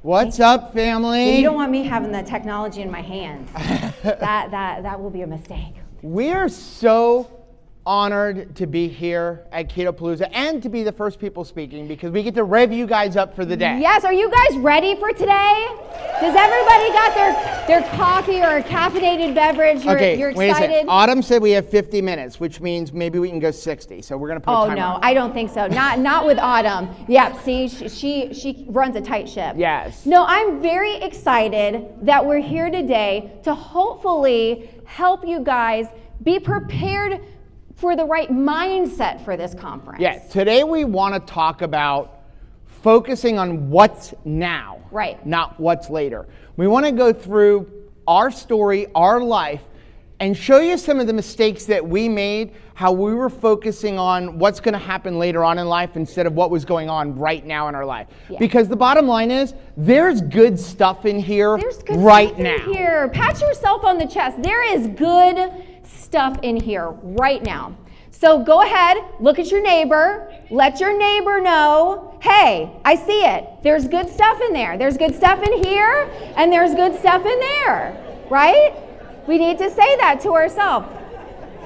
What's up, family? You don't want me having the technology in my hands. that will be a mistake. We are so honored to be here at Keto-Pa-Lou-Za and to be the first people speaking because we get to rev you guys up for the day. Yes, are you guys ready for today? Does everybody got their coffee or a caffeinated beverage? You're excited? Wait a second. Autumn said we have 50 minutes, which means maybe we can go 60. So we're going to put a timer on. I don't think so. Not with Autumn. Yeah, see, she runs a tight ship. Yes. No, I'm very excited that we're here today to hopefully help you guys be prepared for the right mindset for this conference. Yeah, today we want to talk about focusing on what's now, right? Not what's later. We want to go through our story, our life, and show you some of the mistakes that we made, how we were focusing on what's going to happen later on in life instead of what was going on right now in our life. Yeah. Because the bottom line is, there's good stuff in here right now. Here, pat yourself on the chest. There is good stuff in here right now. So go ahead, look at your neighbor, let your neighbor know, hey, I see it. There's good stuff in there. There's good stuff in here, and there's good stuff in there, right? We need to say that to ourselves.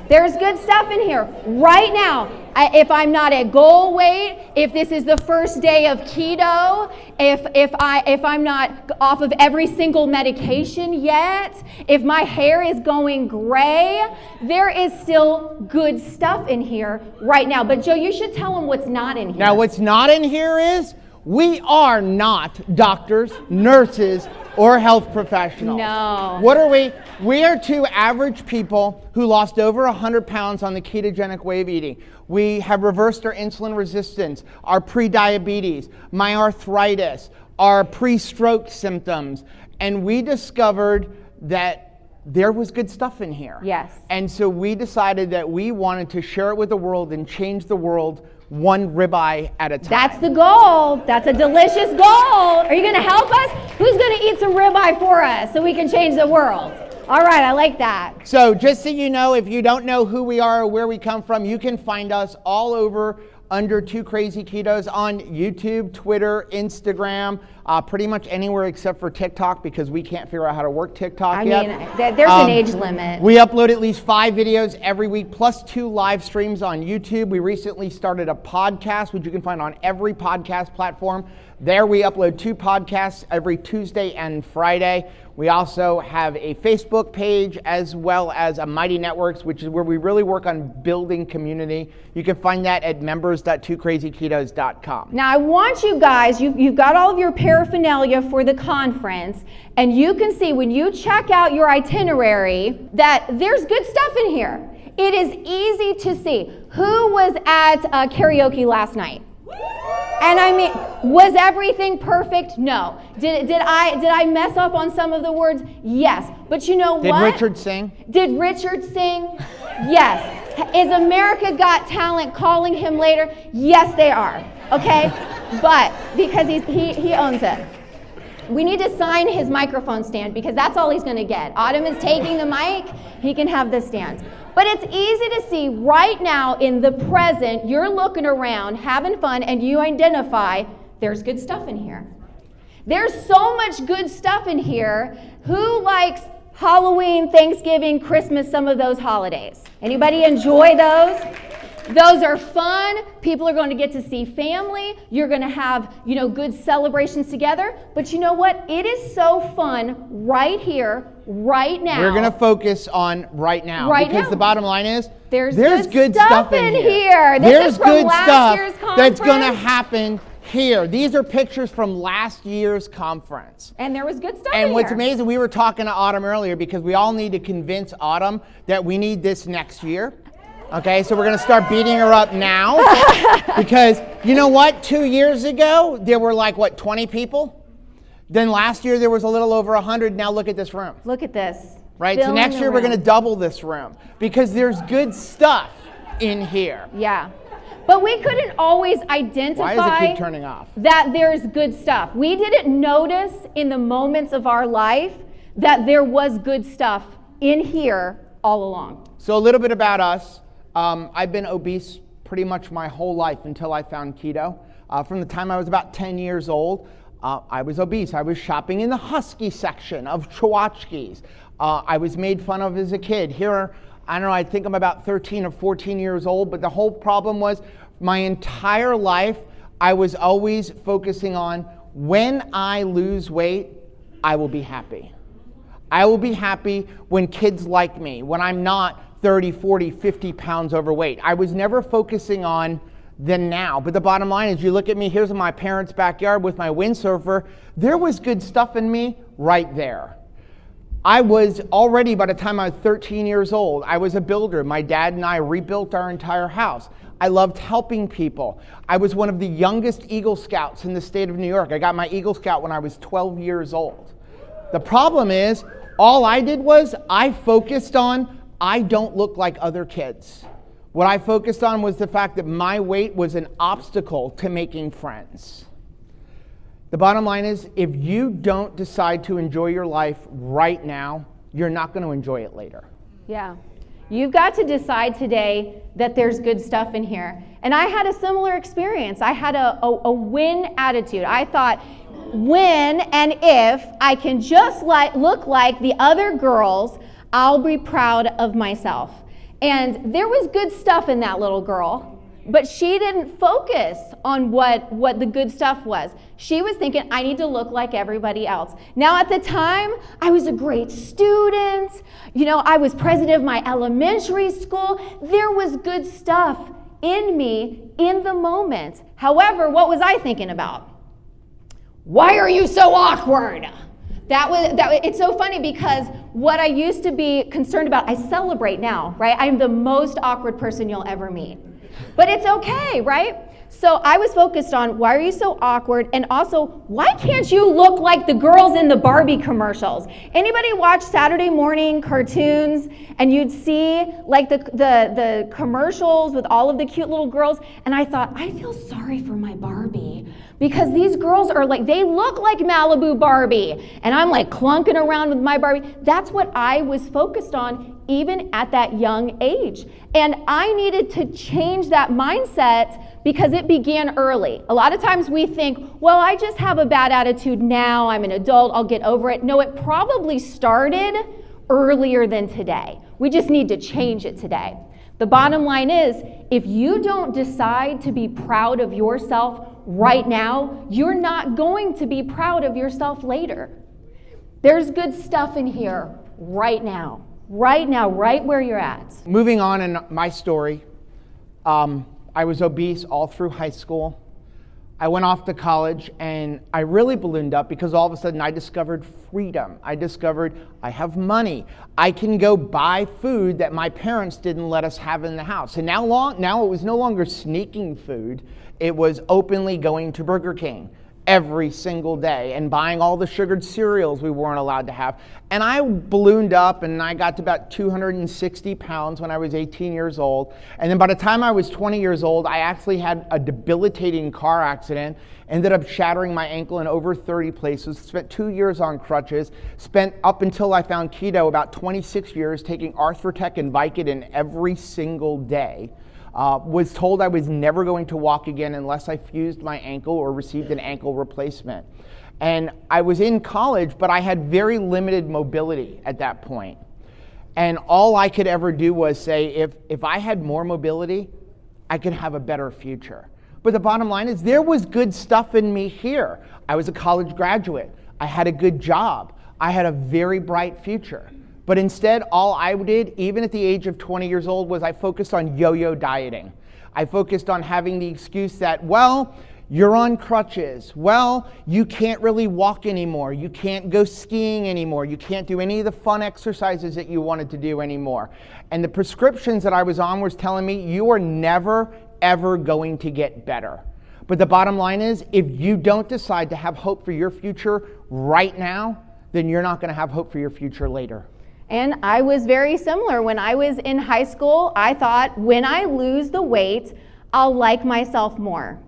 There's good stuff in here right now. If I'm not at goal weight, if this is the first day of keto, if I'm not off of every single medication yet, if my hair is going gray, there is still good stuff in here right now. But Joe, you should tell them what's not in here. Now, what's not in here is we are not doctors, nurses, or health professionals. No. What are we? We are two average people who lost over 100 pounds on the ketogenic way of eating. We have reversed our insulin resistance, our pre-diabetes, my arthritis, our pre-stroke symptoms, and we discovered that there was good stuff in here. Yes. And so we decided that we wanted to share it with the world and change the world one ribeye at a time. That's the goal. That's a delicious goal. Are you going to help us? Who's going to eat some ribeye for us so we can change the world? All right, I like that. So just so you know, if you don't know who we are or where we come from, you can find us all over under Two Crazy Ketos on YouTube, Twitter, Instagram, pretty much anywhere except for TikTok because we can't figure out how to work TikTok yet. I mean, there's an age limit. We upload at least 5 videos every week, plus 2 live streams on YouTube. We recently started a podcast, which you can find on every podcast platform. There we upload 2 podcasts every Tuesday and Friday. We also have a Facebook page as well as a Mighty Networks, which is where we really work on building community. You can find that at members.twocrazyketos.com. Now I want you guys, you've got all of your paraphernalia for the conference, and you can see when you check out your itinerary that there's good stuff in here. It is easy to see. Who was at karaoke last night? And I mean, was everything perfect? No. Did I mess up on some of the words? Yes. But you know what? Did Richard sing? Did Richard sing? Yes. Is America Got Talent calling him later? Yes, they are. Okay? But because he owns it. We need to sign his microphone stand because that's all he's going to get. Autumn is taking the mic. He can have the stand. But it's easy to see right now in the present, you're looking around, having fun, and you identify there's good stuff in here. There's so much good stuff in here. Who likes Halloween, Thanksgiving, Christmas, some of those holidays? Anybody enjoy those? Those are fun. People are going to get to see family. You're going to have, good celebrations together. But you know what? It is so fun right here, right now. We're going to focus on right now. Because the bottom line is, there's good stuff in here. There's good stuff that's going to happen here. These are pictures from last year's conference. And there was good stuff in here. And what's amazing, we were talking to Autumn earlier because we all need to convince Autumn that we need this next year. Okay, so we're going to start beating her up now because you know what? 2 years ago, there were 20 people? Then last year, there was a little over 100. Now look at this room. Look at this. Right, so next year, we're going to double this room because there's good stuff in here. Yeah, but we couldn't always identify Why does it keep turning off? That there's good stuff. We didn't notice in the moments of our life that there was good stuff in here all along. So a little bit about us. I've been obese pretty much my whole life until I found keto. From the time I was about 10 years old, I was obese. I was shopping in the husky section of Chwatchkes. I was made fun of as a kid. Here, I don't know, I think I'm about 13 or 14 years old, but the whole problem was my entire life, I was always focusing on when I lose weight, I will be happy. I will be happy when kids like me, when I'm not 30, 40, 50 pounds overweight. I was never focusing on the now. But the bottom line is, you look at me, here's in my parents' backyard with my windsurfer. There was good stuff in me right there. I was already, by the time I was 13 years old, I was a builder. My dad and I rebuilt our entire house. I loved helping people. I was one of the youngest Eagle Scouts in the state of New York. I got my Eagle Scout when I was 12 years old. The problem is, all I did was I focused on, I don't look like other kids. What I focused on was the fact that my weight was an obstacle to making friends. The bottom line is, if you don't decide to enjoy your life right now, you're not going to enjoy it later. Yeah. You've got to decide today that there's good stuff in here. And I had a similar experience. I had a win attitude. I thought, when and if I can just look like the other girls, I'll be proud of myself. And there was good stuff in that little girl, but she didn't focus on what the good stuff was. She was thinking, I need to look like everybody else. Now, at the time, I was a great student. You know, I was president of my elementary school. There was good stuff in me in the moment. However, what was I thinking about? Why are you so awkward? It's so funny because what I used to be concerned about, I celebrate now, right? I'm the most awkward person you'll ever meet. But it's okay, right? So I was focused on, why are you so awkward? And also, why can't you look like the girls in the Barbie commercials? Anybody watch Saturday morning cartoons and you'd see like the commercials with all of the cute little girls? And I thought, I feel sorry for my Barbie because these girls are like, they look like Malibu Barbie. And I'm like clunking around with my Barbie. That's what I was focused on even at that young age. And I needed to change that mindset because it began early. A lot of times we think, well, I just have a bad attitude now, I'm an adult, I'll get over it. No, it probably started earlier than today. We just need to change it today. The bottom line is, if you don't decide to be proud of yourself right now, you're not going to be proud of yourself later. There's good stuff in here right now, right where you're at. Moving on in my story, I was obese all through high school. I went off to college and I really ballooned up because all of a sudden I discovered freedom. I discovered I have money. I can go buy food that my parents didn't let us have in the house. And now it was no longer sneaking food. It was openly going to Burger King every single day and buying all the sugared cereals we weren't allowed to have. And I ballooned up and I got to about 260 pounds when I was 18 years old. And then by the time I was 20 years old, I actually had a debilitating car accident, ended up shattering my ankle in over 30 places, spent 2 years on crutches, spent up until I found keto about 26 years taking Arthrotec and Vicodin every single day. Was told I was never going to walk again unless I fused my ankle or received an ankle replacement. And I was in college, but I had very limited mobility at that point. And all I could ever do was say, if I had more mobility, I could have a better future. But the bottom line is, there was good stuff in me here. I was a college graduate. I had a good job. I had a very bright future. But instead, all I did, even at the age of 20 years old, was I focused on yo-yo dieting. I focused on having the excuse that, well, you're on crutches. Well, you can't really walk anymore. You can't go skiing anymore. You can't do any of the fun exercises that you wanted to do anymore. And the prescriptions that I was on was telling me, you are never, ever going to get better. But the bottom line is, if you don't decide to have hope for your future right now, then you're not going to have hope for your future later. And I was very similar. When I was in high school, I thought, when I lose the weight, I'll like myself more.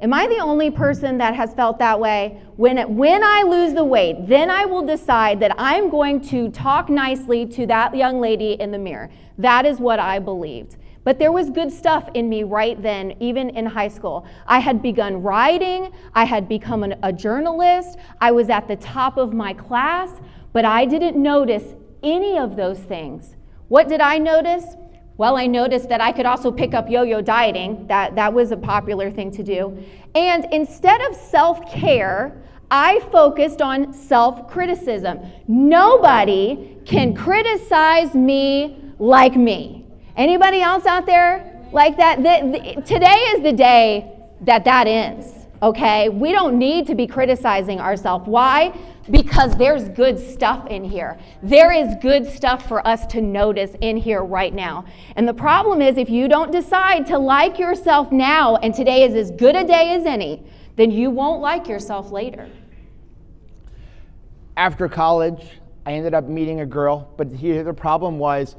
Am I the only person that has felt that way? When I lose the weight, then I will decide that I'm going to talk nicely to that young lady in the mirror. That is what I believed. But there was good stuff in me right then, even in high school. I had begun writing, I had become a journalist, I was at the top of my class, but I didn't notice any of those things. What did I notice? Well, I noticed that I could also pick up yo-yo dieting. That was a popular thing to do. And instead of self-care, I focused on self-criticism. Nobody can criticize me like me. Anybody else out there like that? Today is the day that ends, okay? We don't need to be criticizing ourselves. Why? Because there's good stuff in here. There is good stuff for us to notice in here right now. And the problem is, if you don't decide to like yourself now, and today is as good a day as any, then you won't like yourself later. After college, I ended up meeting a girl, but here the problem was,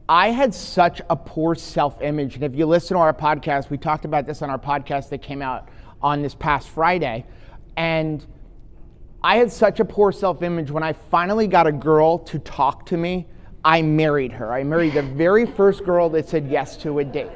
I had such a poor self-image. And if you listen to our podcast, we talked about this on our podcast that came out on this past Friday. And I had such a poor self-image. When I finally got a girl to talk to me, I married her. I married the very first girl that said yes to a date.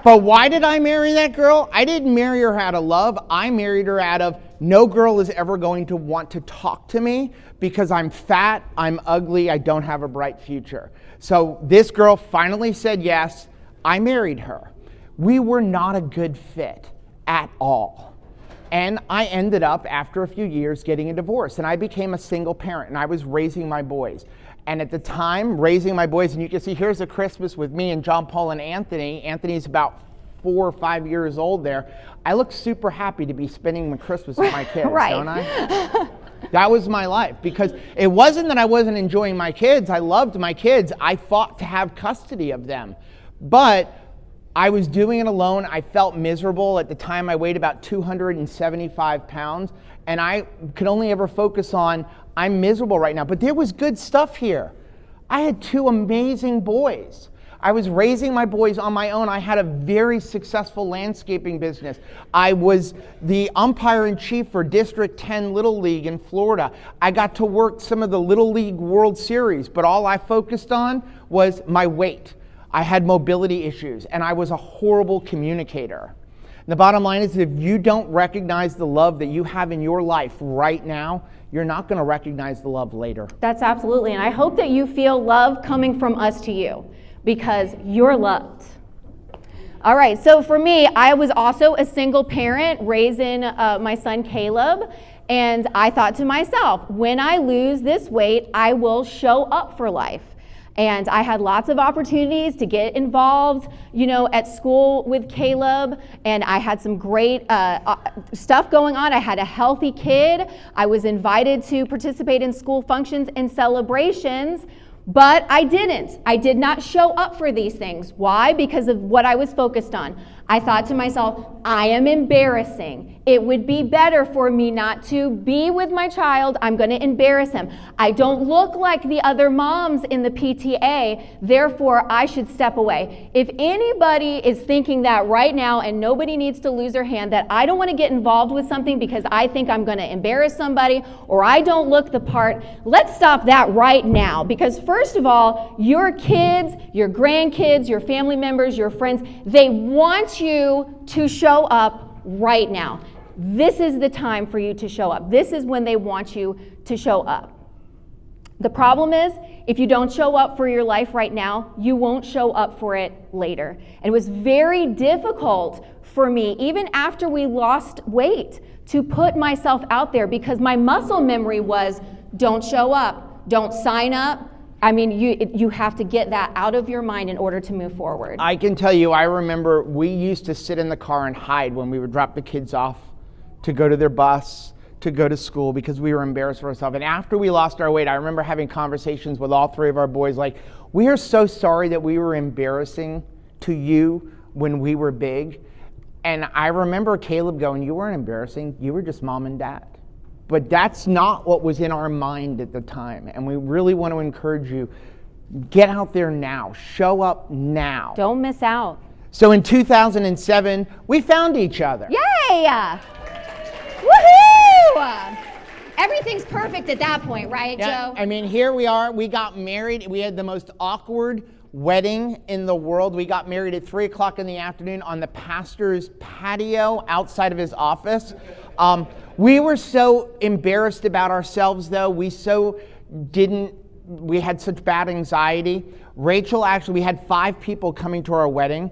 But why did I marry that girl? I didn't marry her out of love. I married her out of no girl is ever going to want to talk to me because I'm fat, I'm ugly, I don't have a bright future. So this girl finally said yes. I married her. We were not a good fit at all. And I ended up, after a few years, getting a divorce. And I became a single parent, and I was raising my boys. And at the time, raising my boys, and you can see here's a Christmas with me and John Paul and Anthony. Anthony's about 4 or 5 years old there. I look super happy to be spending Christmas with my kids, right. Don't I? That was my life, because it wasn't that I wasn't enjoying my kids. I loved my kids. I fought to have custody of them. But I was doing it alone. I felt miserable. At the time, I weighed about 275 pounds, and I could only ever focus on, I'm miserable right now. But there was good stuff here. I had 2 amazing boys. I was raising my boys on my own. I had a very successful landscaping business. I was the umpire-in-chief for District 10 Little League in Florida. I got to work some of the Little League World Series, but all I focused on was my weight. I had mobility issues, and I was a horrible communicator. And the bottom line is, if you don't recognize the love that you have in your life right now, you're not going to recognize the love later. That's absolutely, and I hope that you feel love coming from us to you, because you're loved. All right, so for me, I was also a single parent raising my son Caleb, and I thought to myself, when I lose this weight, I will show up for life. And I had lots of opportunities to get involved, at school with Caleb, and I had some great stuff going on. I had a healthy kid. I was invited to participate in school functions and celebrations, but I didn't. I did not show up for these things. Why? Because of what I was focused on. I thought to myself, I am embarrassing. It would be better for me not to be with my child. I'm going to embarrass him. I don't look like the other moms in the PTA, therefore I should step away. If anybody is thinking that right now, and nobody needs to lose their hand, that I don't want to get involved with something because I think I'm going to embarrass somebody or I don't look the part, let's stop that right now. Because first of all, your kids, your grandkids, your family members, your friends, they want you to show up right now. This is the time for you to show up. This is when they want you to show up. The problem is, if you don't show up for your life right now, you won't show up for it later. And it was very difficult for me, even after we lost weight, to put myself out there because my muscle memory was, don't show up, don't sign up. I mean, you have to get that out of your mind in order to move forward. I can tell you, I remember we used to sit in the car and hide when we would drop the kids off to go to their bus, to go to school, because we were embarrassed for ourselves. And after we lost our weight, I remember having conversations with all 3 of our boys like, we are so sorry that we were embarrassing to you when we were big. And I remember Caleb going, you weren't embarrassing, you were just mom and dad. But that's not what was in our mind at the time. And we really want to encourage you, get out there now. Show up now. Don't miss out. So in 2007, we found each other. Yay! Woohoo! Everything's perfect at that point, right, Yeah, Joe? I mean, here we are. We got married. We had the most awkward wedding in the world. We got married at 3 o'clock in the afternoon on the pastor's patio outside of his office. We were so embarrassed about ourselves, though. We had such bad anxiety. Rachel, actually, we had 5 people coming to our wedding.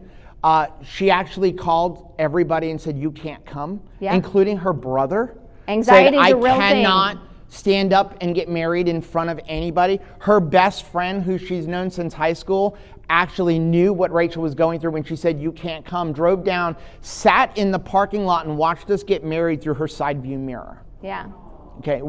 She actually called everybody and said, you can't come, including her brother. Anxiety is a real thing. I cannot stand up and get married in front of anybody. Her best friend, who she's known since high school, actually knew what Rachel was going through when she said, you can't come, drove down, sat in the parking lot and watched us get married through her side view mirror. Yeah. Okay,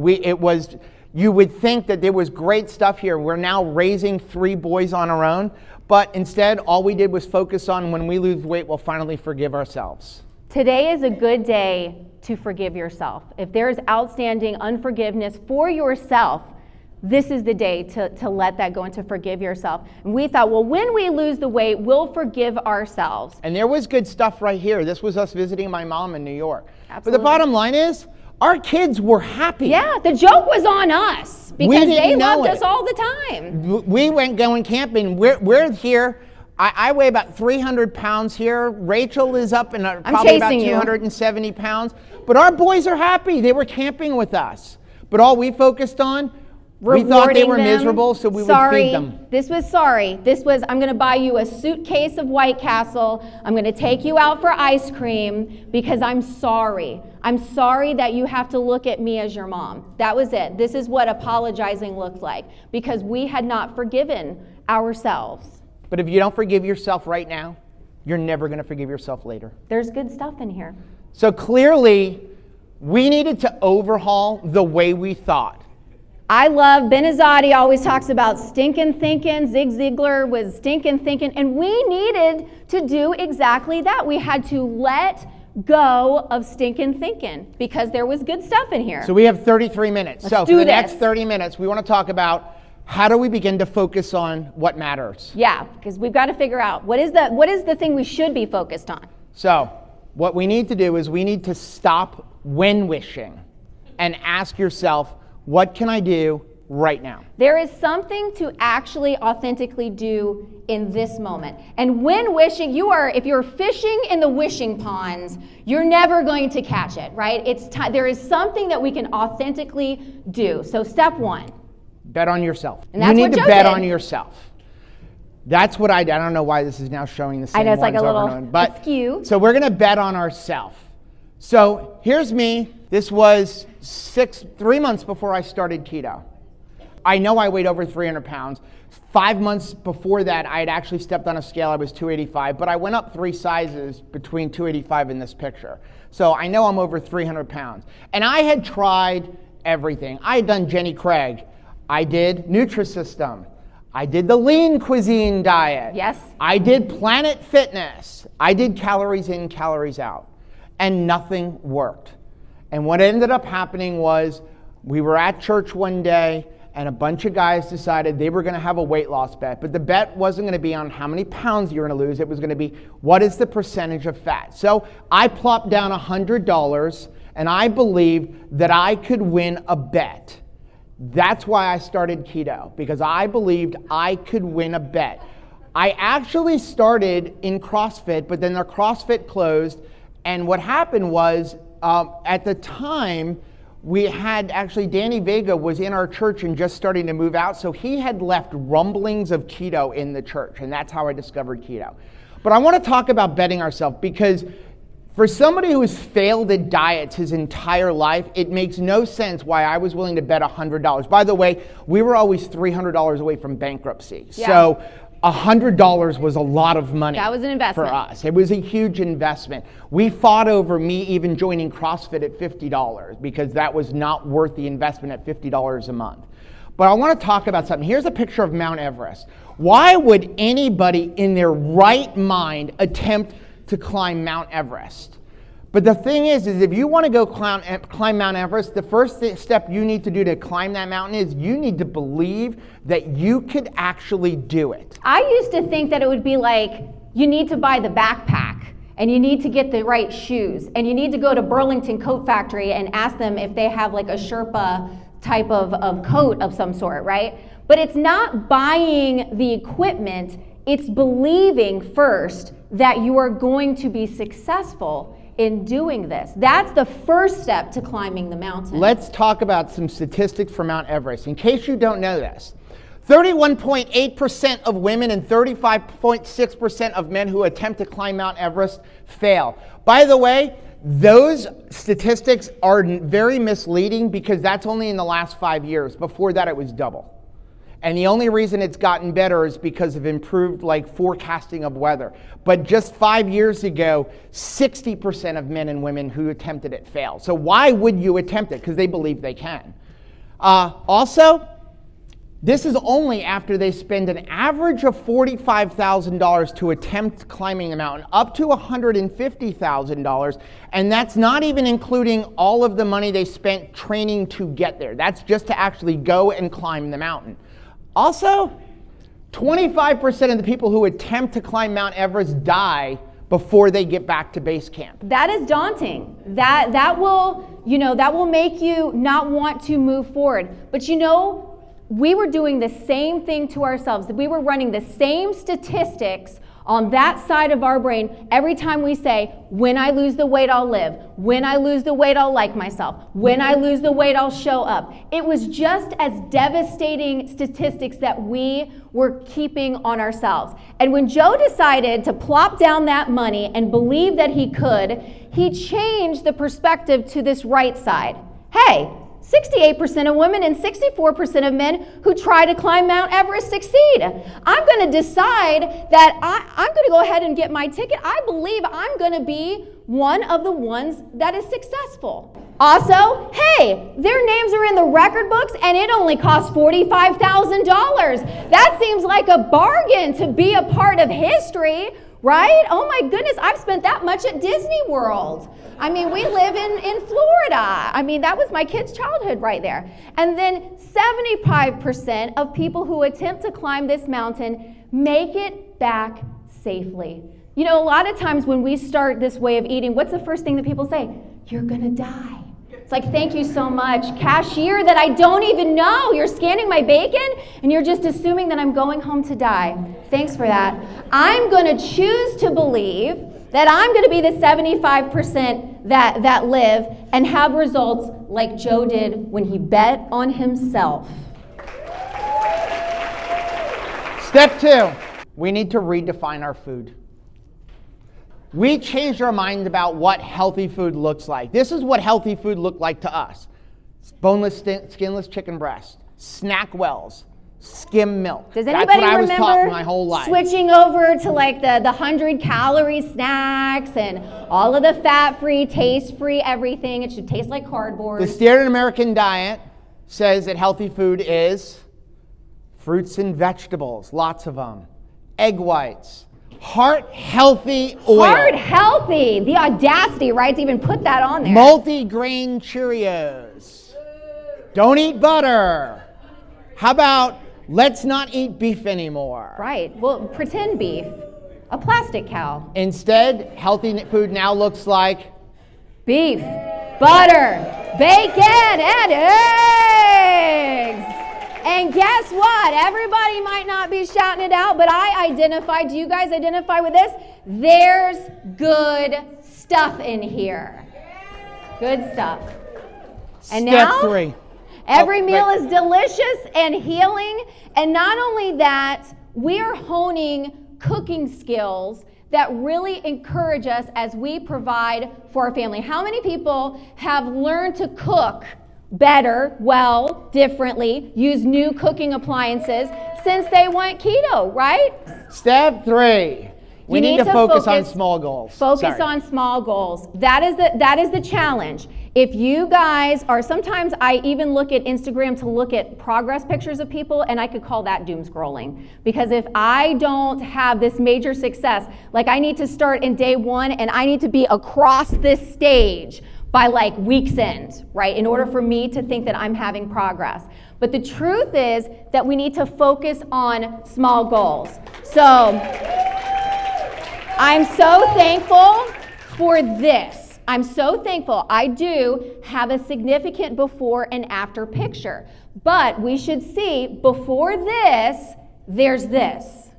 you would think that there was great stuff here. We're now raising 3 boys on our own, but instead all we did was focus on when we lose weight, we'll finally forgive ourselves. Today is a good day to forgive yourself. If there is outstanding unforgiveness for yourself, this is the day to let that go and to forgive yourself. And we thought, well, when we lose the weight, we'll forgive ourselves. And there was good stuff right here. This was us visiting my mom in New York. Absolutely. But the bottom line is, our kids were happy. Yeah, the joke was on us because they loved us all the time. We went going camping. We're here. I weigh about 300 pounds here. Rachel is up in probably about 270 pounds. But our boys are happy. They were camping with us. But all we focused on, we thought they were miserable, so we would feed them. This was I'm going to buy you a suitcase of White Castle. I'm going to take you out for ice cream because I'm sorry. I'm sorry that you have to look at me as your mom. That was it. This is what apologizing looked like because we had not forgiven ourselves. But if you don't forgive yourself right now, you're never going to forgive yourself later. There's good stuff in here. So clearly, we needed to overhaul the way we thought. I love, Benazati always talks about stinking thinking. Zig Ziglar was stinking thinking. And we needed to do exactly that. We had to let go of stinking thinking because there was good stuff in here. So we have 33 minutes. Let's so do for the this. next 30 minutes, we want to talk about how do we begin to focus on what matters? Yeah, because we've got to figure out what is the thing we should be focused on. So what we need to do is we need to stop when wishing and ask yourself, what can I do right now? There is something to actually authentically do in this moment. And when wishing, if you're fishing in the wishing ponds, you're never going to catch it, right? There is something that we can authentically do. So step 1. Bet on yourself. And that's you need what to Joe bet did. on yourself. That's what I don't know why this is now showing the same I know, it's like ones a over little and over. askew. So we're going to bet on ourselves. So here's me. This was 3 months before I started keto. I know I weighed over 300 pounds. 5 months before that, I had actually stepped on a scale. I was 285, but I went up 3 sizes between 285 and this picture. So I know I'm over 300 pounds. And I had tried everything. I had done Jenny Craig. I did Nutrisystem. I did the lean cuisine diet. Yes. I did Planet Fitness. I did calories in, calories out. And nothing worked. And what ended up happening was we were at church one day and a bunch of guys decided they were going to have a weight loss bet. But the bet wasn't going to be on how many pounds you're going to lose. It was going to be what is the percentage of fat. So I plopped down $100 and I believed that I could win a bet. That's why I started keto, because I believed I could win a bet. I actually started in CrossFit, but then the CrossFit closed. And what happened was, at the time, we had actually Danny Vega was in our church and just starting to move out. So he had left rumblings of keto in the church. And that's how I discovered keto. But I want to talk about betting ourselves because for somebody who has failed at diets his entire life, it makes no sense why I was willing to bet $100. By the way, we were always $300 away from bankruptcy. Yeah. So $100 was a lot of money. That was an investment for us. It was a huge investment. We fought over me even joining CrossFit at $50 because that was not worth the investment at $50 a month. But I want to talk about something. Here's a picture of Mount Everest. Why would anybody in their right mind attempt to climb Mount Everest? But the thing is if you want to go climb Mount Everest, the first step you need to do to climb that mountain is you need to believe that you could actually do it. I used to think that it would be like you need to buy the backpack and you need to get the right shoes and you need to go to Burlington Coat Factory and ask them if they have like a Sherpa type of coat of some sort, right? But it's not buying the equipment, It's believing first that you are going to be successful in doing this. That's the first step to climbing the mountain. Let's talk about some statistics for Mount Everest. In case you don't know this, 31.8% of women and 35.6% of men who attempt to climb Mount Everest fail. By the way, those statistics are very misleading because that's only in the last 5 years. Before that, it was double. And the only reason it's gotten better is because of improved forecasting of weather. But just 5 years ago, 60% of men and women who attempted it failed. So why would you attempt it? Because they believe they can. Also, this is only after they spend an average of $45,000 to attempt climbing the mountain, up to $150,000, and that's not even including all of the money they spent training to get there. That's just to actually go and climb the mountain. Also, 25% of the people who attempt to climb Mount Everest die before they get back to base camp. That is daunting. That will make you not want to move forward. But we were doing the same thing to ourselves. We were running the same statistics on that side of our brain every time we say, when I lose the weight, I'll live. When I lose the weight, I'll like myself. When I lose the weight, I'll show up. It was just as devastating statistics that we were keeping on ourselves. And when Joe decided to plop down that money and believe that he could, he changed the perspective to this right side. Hey, 68% of women and 64% of men who try to climb Mount Everest succeed. I'm going to decide that I'm going to go ahead and get my ticket. I believe I'm going to be one of the ones that is successful. Also, hey, their names are in the record books and it only costs $45,000. That seems like a bargain to be a part of history, right? Oh my goodness, I've spent that much at Disney World. I mean, we live in Florida. I mean, that was my kid's childhood right there. And then 75% of people who attempt to climb this mountain make it back safely. A lot of times when we start this way of eating, what's the first thing that people say? You're gonna die. It's like, thank you so much, cashier that I don't even know. You're scanning my bacon and you're just assuming that I'm going home to die. Thanks for that. I'm gonna choose to believe that I'm going to be the 75% that live and have results like Joe did when he bet on himself. Step 2, we need to redefine our food. We changed our mind about what healthy food looks like. This is what healthy food looked like to us. Boneless, skinless chicken breast, snack wells, skim milk. Does anybody remember I was taught my whole life. Switching over to the 100-calorie snacks and all of the fat-free, taste-free everything? It should taste like cardboard. The standard American diet says that healthy food is fruits and vegetables, lots of them, egg whites, heart-healthy oil. Heart-healthy! The audacity, right, to even put that on there. Multi-grain Cheerios. Don't eat butter. How about let's not eat beef anymore? Right. Well, pretend beef. A plastic cow. Instead, healthy food now looks like beef, butter, bacon, and eggs. And guess what? Everybody might not be shouting it out, but I identify. Do you guys identify with this? There's good stuff in here. Good stuff. And Step 3. Every meal is delicious and healing. And not only that, we are honing cooking skills that really encourage us as we provide for our family. How many people have learned to cook better, well, differently, use new cooking appliances since they went keto, right? Step 3. We need to focus on small goals. Focus on small goals. That is the challenge. If you guys are, sometimes I even look at Instagram to look at progress pictures of people, and I could call that doom scrolling. Because if I don't have this major success, like I need to start in day 1 and I need to be across this stage by week's end, right? In order for me to think that I'm having progress. But the truth is that we need to focus on small goals. So I'm so thankful for this. I'm so thankful. I do have a significant before and after picture. But we should see before this, there's this.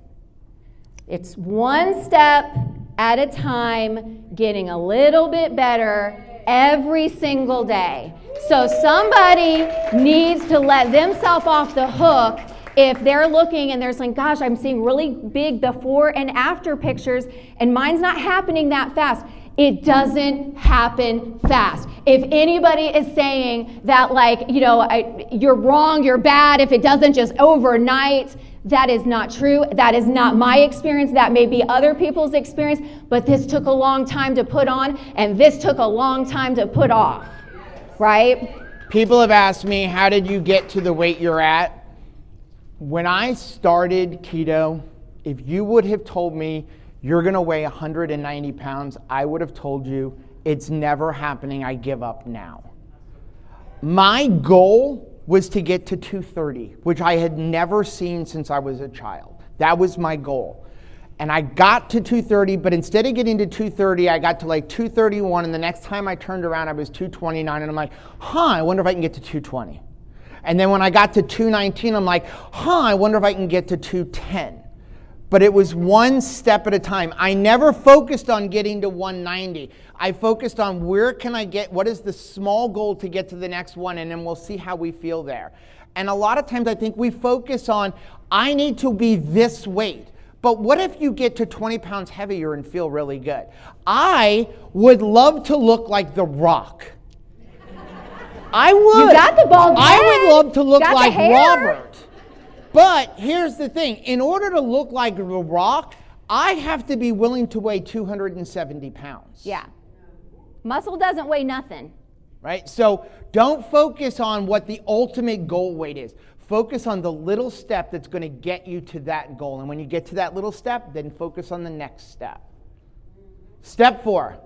It's one step at a time, getting a little bit better every single day. So somebody needs to let themselves off the hook if they're looking and they're saying, gosh, I'm seeing really big before and after pictures and mine's not happening that fast. It doesn't happen fast. If anybody is saying that, like, you know, you're wrong, you're bad, if it doesn't just overnight, that is not true. That is not my experience. That may be other people's experience, but this took a long time to put on, and this took a long time to put off, right? People have asked me, how did you get to the weight you're at? When I started keto, if you would have told me you're gonna weigh 190 pounds, I would have told you it's never happening, I give up now. My goal was to get to 230, which I had never seen since I was a child. That was my goal. And I got to 230, but instead of getting to 230, I got to like 231, and the next time I turned around, I was 229, and I'm like, I wonder if I can get to 220. And then when I got to 219, I'm like, I wonder if I can get to 210. But it was one step at a time. I never focused on getting to 190. I focused on where can I get, what is the small goal to get to the next one, and then we'll see how we feel there. And a lot of times I think we focus on, I need to be this weight. But what if you get to 20 pounds heavier and feel really good? I would love to look like The Rock. I would. You got the bald head. I would love to look Got like the hair. Robert. But here's the thing. In order to look like The Rock, I have to be willing to weigh 270 pounds. Yeah. Muscle doesn't weigh nothing. Right? So don't focus on what the ultimate goal weight is. Focus on the little step that's going to get you to that goal. And when you get to that little step, then focus on the next step. Step 4.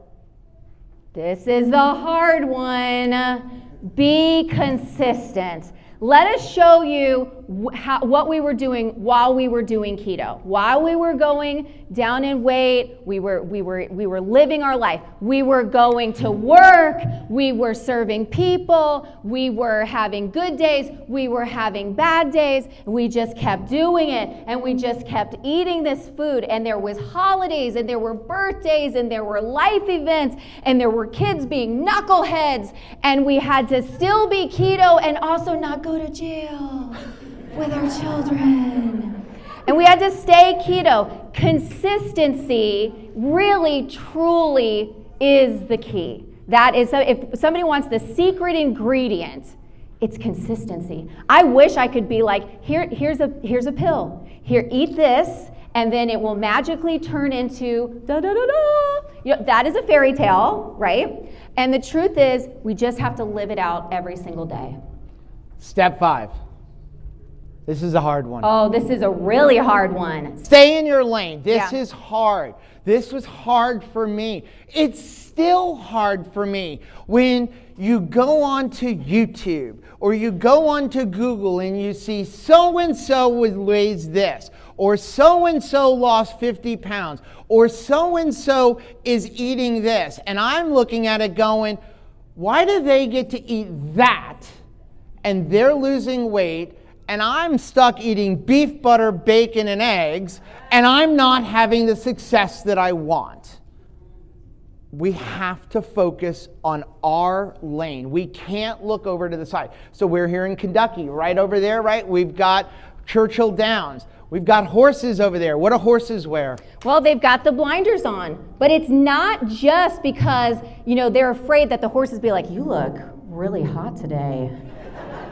This is the hard one. Be consistent. Let us show you what we were doing while we were doing keto. While we were going down in weight, we were living our life. We were going to work. We were serving people. We were having good days. We were having bad days. We just kept doing it, and we just kept eating this food. And there was holidays, and there were birthdays, and there were life events, and there were kids being knuckleheads, and we had to still be keto and also not go to jail with our children. And we had to stay keto. Consistency really, truly is the key. That is, if somebody wants the secret ingredient, it's consistency. I wish I could be like, here's a pill. Here, eat this, and then it will magically turn into da-da-da-da. You know, that is a fairy tale, right? And the truth is, we just have to live it out every single day. Step 5. This is a hard one. Oh, this is a really hard one. Stay in your lane. This Yeah. is hard. This was hard for me. It's still hard for me when you go onto YouTube or you go onto Google and you see so-and-so weighs this, or so-and-so lost 50 pounds, or so-and-so is eating this. And I'm looking at it going, why do they get to eat that and they're losing weight, and I'm stuck eating beef, butter, bacon, and eggs, and I'm not having the success that I want? We have to focus on our lane. We can't look over to the side. So we're here in Kentucky, right over there, right? We've got Churchill Downs. We've got horses over there. What do horses wear? Well, they've got the blinders on, but it's not just because, they're afraid that the horses be like, you look really hot today.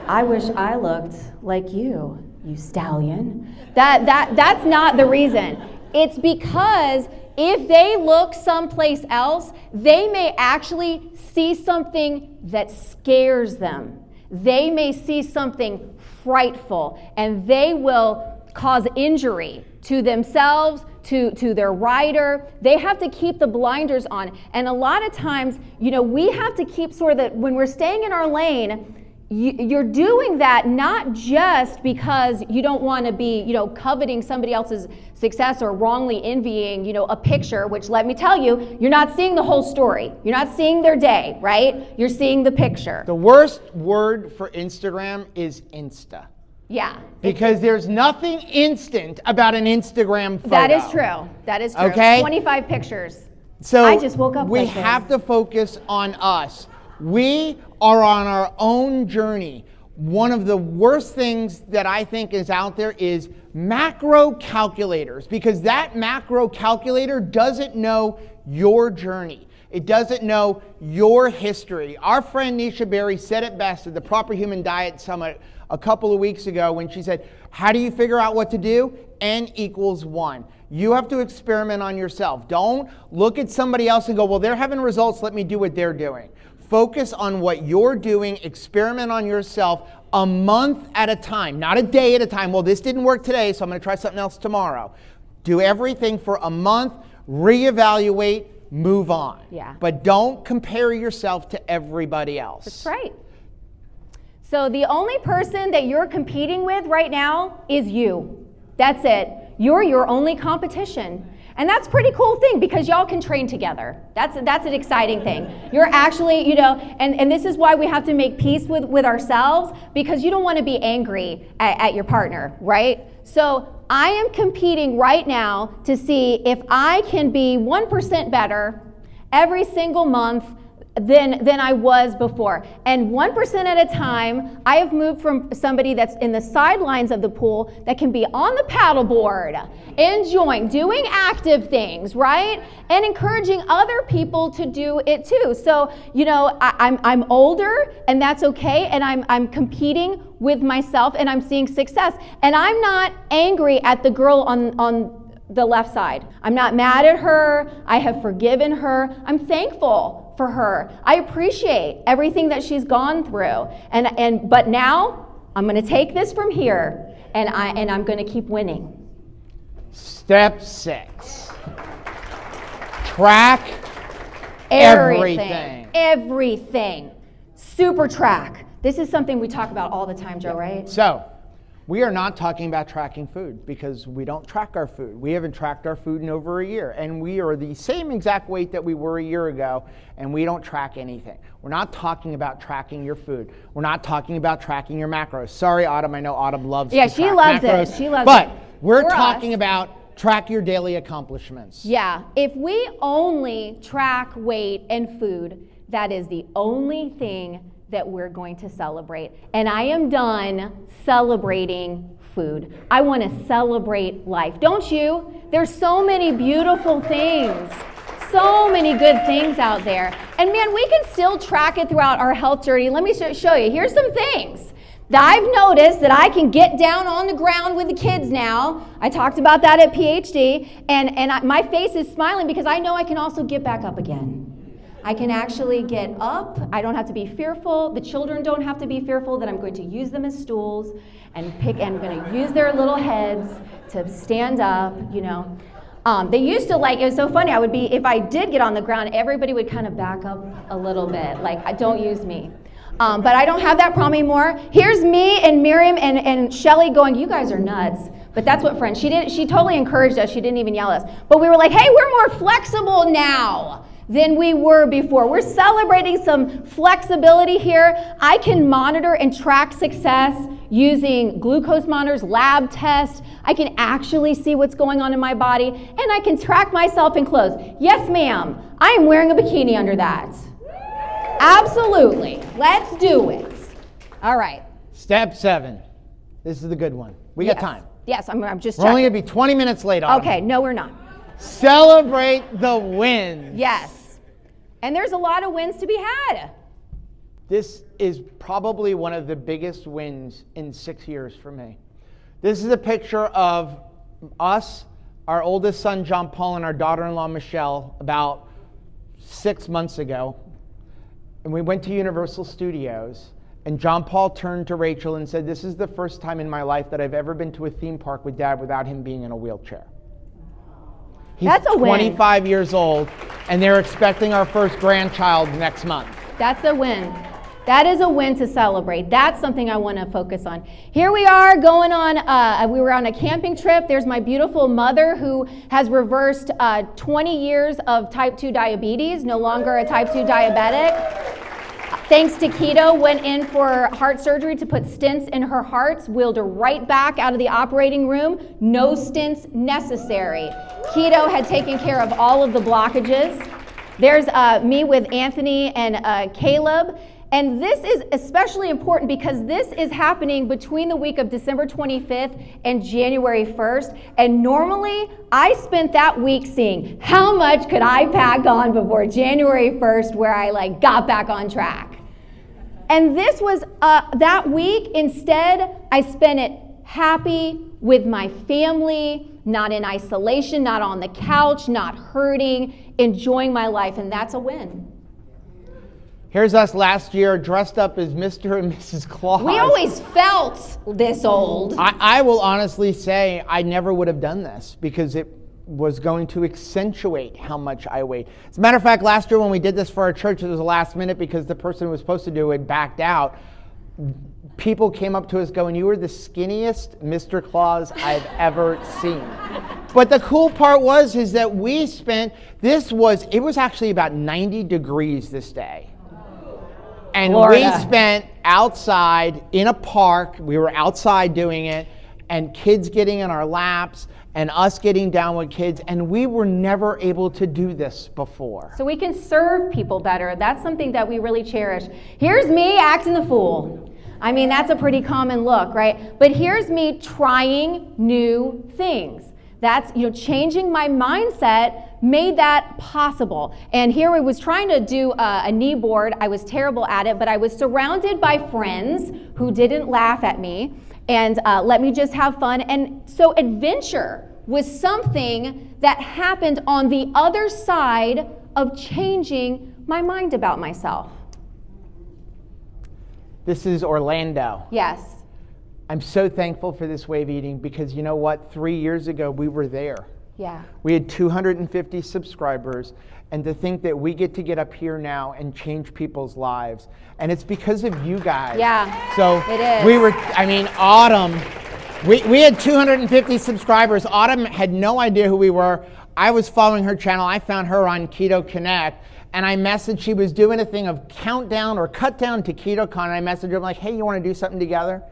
I wish I looked like you stallion. That's not the reason. It's because if they look someplace else, they may actually see something that scares them. They may see something frightful, and they will cause injury to themselves, to their rider. They have to keep the blinders on. And a lot of times, we have to keep sort of that when we're staying in our lane, you're doing that not just because you don't want to be, coveting somebody else's success or wrongly envying, a picture, which let me tell you, you're not seeing the whole story. You're not seeing their day, right? You're seeing the picture. The worst word for Instagram is Insta. Yeah. Because there's nothing instant about an Instagram photo. That is true. That is true. Okay? 25 pictures. So I just woke up we like have this. to focus on us. We are on our own journey. One of the worst things that I think is out there is macro calculators, because that macro calculator doesn't know your journey. It doesn't know your history. Our friend Nisha Berry said it best at the Proper Human Diet Summit a couple of weeks ago when she said, how do you figure out what to do? N equals 1. You have to experiment on yourself. Don't look at somebody else and go, well, they're having results, let me do what they're doing. Focus on what you're doing, experiment on yourself a month at a time, not a day at a time. Well, this didn't work today, so I'm going to try something else tomorrow. Do everything for a month, reevaluate, move on. Yeah. But don't compare yourself to everybody else. That's right. So the only person that you're competing with right now is you. That's it. You're your only competition. And that's a pretty cool thing because y'all can train together. That's an exciting thing. You're actually, and this is why we have to make peace with ourselves, because you don't want to be angry at your partner, right? So I am competing right now to see if I can be 1% better every single month than I was before. And 1% at a time, I have moved from somebody that's in the sidelines of the pool that can be on the paddleboard, enjoying, doing active things, right? And encouraging other people to do it too. So, I'm older, and that's okay, and I'm competing with myself, and I'm seeing success. And I'm not angry at the girl on the left side. I'm not mad at her. I have forgiven her. I'm thankful for her. I appreciate everything that she's gone through. But now I'm going to take this from here, and I'm going to keep winning. Step 6. Track everything. Everything. Super track. This is something we talk about all the time, Joe, right? So, we are not talking about tracking food because we don't track our food. We haven't tracked our food in over a year, and we are the same exact weight that we were a year ago, and we don't track anything. We're not talking about tracking your food. We're not talking about tracking your macros. Sorry, Autumn, I know Autumn loves to track she loves macros, it. She loves but it. we're For talking us, about track your daily accomplishments. Yeah, if we only track weight and food, that is the only thing that we're going to celebrate. And I am done celebrating food. I want to celebrate life. Don't you? There's so many beautiful things, so many good things out there. And man, we can still track it throughout our health journey. Let me show you. Here's some things that I've noticed that I can get down on the ground with the kids now. I talked about that at PhD, and my face is smiling because I know I can also get back up again. I can actually get up. I don't have to be fearful. The children don't have to be fearful that I'm going to use them as stools and I'm going to use their little heads to stand up, They used to it was so funny, if I did get on the ground, everybody would kind of back up a little bit, don't use me. But I don't have that problem anymore. Here's me and Miriam and Shelly going, you guys are nuts. But that's what friends, she totally encouraged us. She didn't even yell at us. But we were like, hey, we're more flexible now than we were before. We're celebrating some flexibility here. I can monitor and track success using glucose monitors, lab tests. I can actually see what's going on in my body, and I can track myself in clothes. Yes, ma'am, I am wearing a bikini under that. Absolutely. Let's do it. All right. Step 7. This is the good one. We got time. Yes, I'm just We're only going to be 20 minutes late on. Okay, no, we're not. Celebrate the wins. Yes. And there's a lot of wins to be had. This is probably one of the biggest wins in 6 years for me. This is a picture of us, our oldest son, John Paul, and our daughter-in-law, Michelle, about 6 months ago. And we went to Universal Studios, and John Paul turned to Rachel and said, this is the first time in my life that I've ever been to a theme park with Dad without him being in a wheelchair. He's That's a win. 25 years old, and they're expecting our first grandchild next month. That's a win. That is a win to celebrate. That's something I want to focus on. Here we are going on, we were on a camping trip. There's my beautiful mother who has reversed 20 years of type 2 diabetes, no longer a type 2 diabetic. thanks to keto, went in for heart surgery to put stents in her heart, wheeled her right back out of the operating room, no stents necessary. Keto had taken care of all of the blockages. There's me with Anthony and Caleb. And this is especially important because this is happening between the week of December 25th and January 1st. And normally, I spent that week seeing how much could I pack on before January 1st where I got back on track. And this was that week. Instead, I spent it happy with my family, not in isolation, not on the couch, not hurting, enjoying my life. And that's a win. Here's us last year dressed up as Mr. and Mrs. Claus. We always felt this old. I will honestly say I never would have done this because it was going to accentuate how much I weighed. As a matter of fact, last year when we did this for our church, it was the last minute because the person who was supposed to do it backed out. People came up to us going, "You were the skinniest Mr. Claus I've ever seen." But the cool part is that it was actually about 90 degrees this day. And Florida. We spent outside in a park. We were outside doing it, and kids getting in our laps, and us getting down with kids, and we were never able to do this before. So we can serve people better. That's something that we really cherish. Here's me acting the fool. I mean, that's a pretty common look, right? But here's me trying new things. That's, changing my mindset made that possible. And here I was trying to do a knee board. I was terrible at it, but I was surrounded by friends who didn't laugh at me and let me just have fun. And so adventure was something that happened on the other side of changing my mind about myself. This is Orlando. Yes. I'm so thankful for this wave eating because you know what? 3 years ago, we were there. Yeah. We had 250 subscribers, and to think that we get to get up here now and change people's lives. And it's because of you guys. Yeah, so it is. Autumn, we had 250 subscribers. Autumn had no idea who we were. I was following her channel. I found her on Keto Connect. And I messaged, she was doing a thing of countdown or cut down to KetoCon. And I messaged her, I'm like, hey, you want to do something together?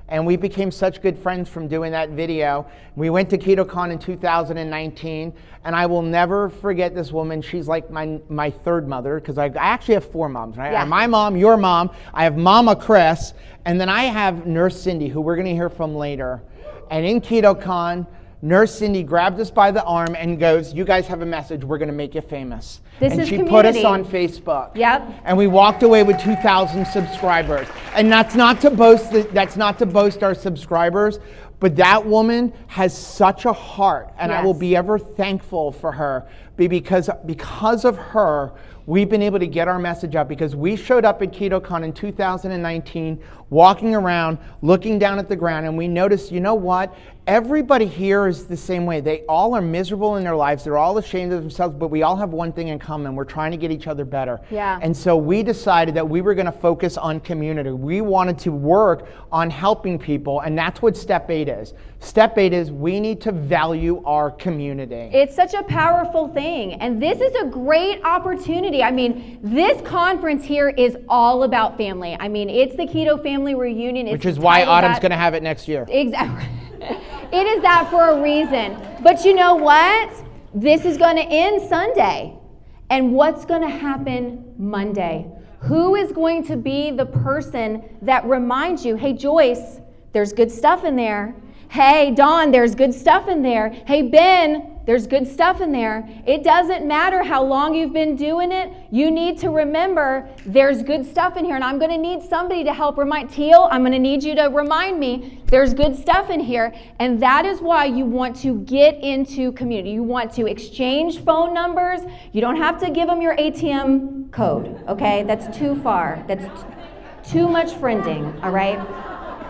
And we became such good friends from doing that video. We went to KetoCon in 2019, and I will never forget this woman. She's like my third mother, because I actually have 4 moms, right? Yeah. I have my mom, your mom, I have Mama Chris, and then I have Nurse Cindy, who we're going to hear from later. And in KetoCon, Nurse Cindy grabbed us by the arm and goes, you guys have a message, we're going to make you famous. This and is she community. put us on Facebook. Yep. And we walked away with 2,000 subscribers. And that's not to boast our subscribers, but that woman has such a heart, and Yes. I will be ever thankful for her because of her, we've been able to get our message out, because we showed up at KetoCon in 2019, walking around, looking down at the ground, and we noticed, you know what? Everybody here is the same way. They all are miserable in their lives. They're all ashamed of themselves, but we all have one thing in common. We're trying to get each other better. Yeah. And so we decided that we were going to focus on community. We wanted to work on helping people, and that's what Step 8 is. Step 8 is we need to value our community. It's such a powerful thing, and this is a great opportunity. I mean, this conference here is all about family. I mean, it's the Keto Family Reunion. Which is why Autumn's going to have it next year. Exactly. It is that for a reason. But you know what? This is going to end Sunday. And what's going to happen Monday? Who is going to be the person that reminds you, hey, Joyce, there's good stuff in there. Hey, Dawn, there's good stuff in there. Hey, Ben, there's good stuff in there. It doesn't matter how long you've been doing it. You need to remember there's good stuff in here. And I'm going to need somebody to help remind. Teal, I'm going to need you to remind me there's good stuff in here. And that is why you want to get into community. You want to exchange phone numbers. You don't have to give them your ATM code, okay? That's too far. That's too much friending, all right?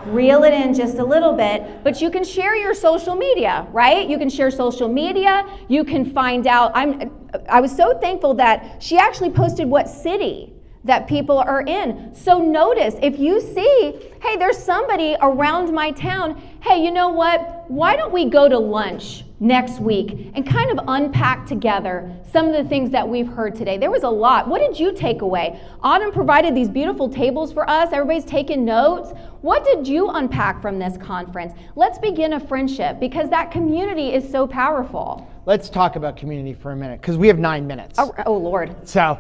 Reel it in just a little bit, but you can share your social media, right? You can share social media. You can find out. I was so thankful that she actually posted what city that people are in. So notice, if you see, hey, there's somebody around my town, hey, you know what? Why don't we go to lunch next week and kind of unpack together some of the things that we've heard today? There was a lot. What did you take away? Autumn provided these beautiful tables for us. Everybody's taking notes. What did you unpack from this conference? Let's begin a friendship, because that community is so powerful. Let's talk about community for a minute, because we have 9 minutes. Oh Lord. So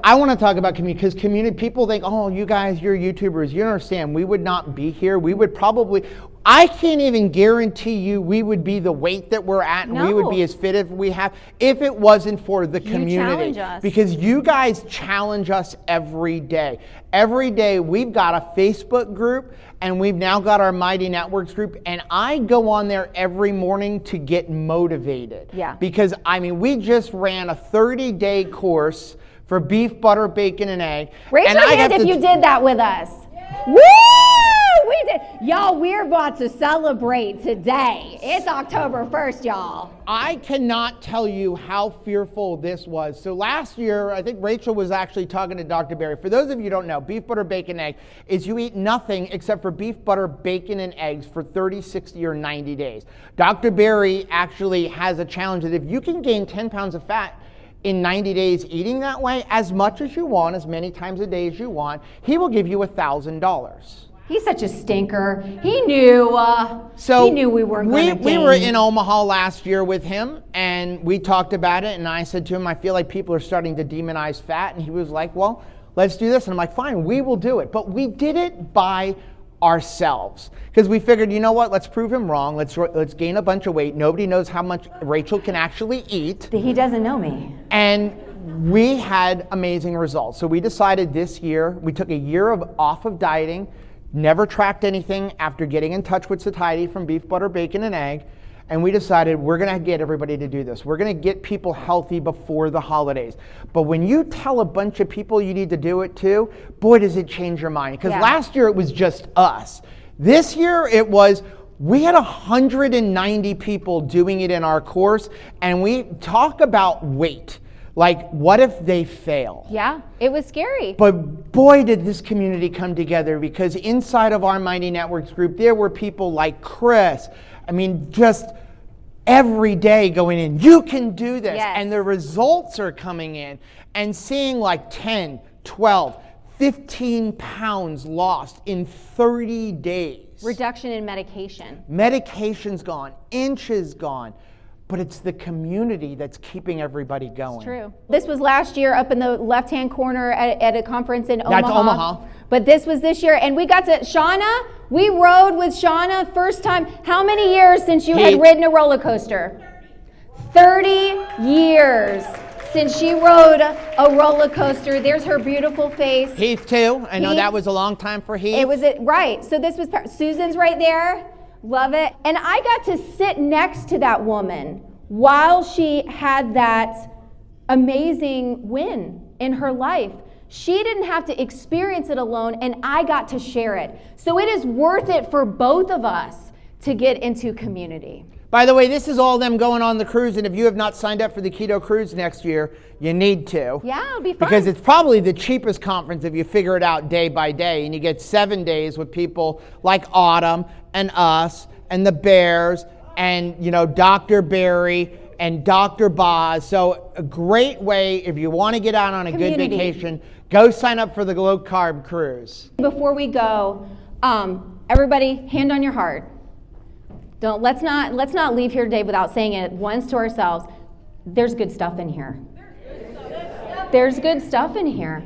I want to talk about community, because community, people think, oh, you guys, you're YouTubers. You don't understand. We would not be here. We would probably, I can't even guarantee you we would be the weight that we're at, and we would be as fit as we have if it wasn't for the community. You challenge us. Because you guys challenge us every day. Every day we've got a Facebook group, and we've now got our Mighty Networks group, and I go on there every morning to get motivated. Yeah. Because, I mean, we just ran a 30-day course for beef, butter, bacon, and egg. Raise your hand if you did that with us. Woo! We did. Y'all, we're about to celebrate today. It's October 1st, y'all. I cannot tell you how fearful this was. So last year, I think Rachel was actually talking to Dr. Berry. For those of you who don't know, beef, butter, bacon, egg is you eat nothing except for beef, butter, bacon, and eggs for 30, 60, or 90 days. Dr. Berry actually has a challenge that if you can gain 10 pounds of fat in 90 days eating that way, as much as you want, as many times a day as you want, he will give you $1,000. He's such a stinker. He knew. He knew we weren't going to gain. We were in Omaha last year with him, and we talked about it, and I said to him, I feel like people are starting to demonize fat, and he was like, well, let's do this. And I'm like, fine, we will do it. But we did it by ourselves, because we figured, you know what, let's prove him wrong. Let's gain a bunch of weight. Nobody knows how much Rachel can actually eat. He doesn't know me. And we had amazing results. So we decided this year, we took a year off of dieting, never tracked anything after getting in touch with satiety from beef, butter, bacon, and egg. And we decided we're going to get everybody to do this. We're going to get people healthy before the holidays. But when you tell a bunch of people you need to do it too, boy, does it change your mind. Because last year it was just us. This year we had 190 people doing it in our course. And we talk about weight. Like, what if they fail? Yeah, it was scary. But boy, did this community come together, because inside of our Mighty Networks group, there were people like Chris. I mean, just every day going in, you can do this. Yes. And the results are coming in, and seeing like 10, 12, 15 pounds lost in 30 days. Reduction in medication. Medication's gone, inches gone. But it's the community that's keeping everybody going. It's true. This was last year up in the left-hand corner at a conference in Omaha. That's Omaha. But this was this year. And we got to, Shauna, we rode with Shauna first time. How many years since you had ridden a roller coaster? 30 years since she rode a roller coaster. There's her beautiful face. Heath too. I know that was a long time for Heath. It was, right. So this was, Susan's right there. Love it. And I got to sit next to that woman while she had that amazing win in her life. She didn't have to experience it alone, and I got to share it. So it is worth it for both of us to get into community. By the way, this is all them going on the cruise, and if you have not signed up for the Keto Cruise next year, you need to. Yeah, it'll be fun. Because it's probably the cheapest conference if you figure it out day by day, and you get 7 days with people like Autumn and us and the Bears and, you know, Dr. Berry and Dr. Boz. So a great way, if you want to get out on a good vacation, go sign up for the low carb cruise. Before we go, everybody, hand on your heart. Let's not leave here today without saying it once to ourselves. There's good stuff in here. There's good stuff in here.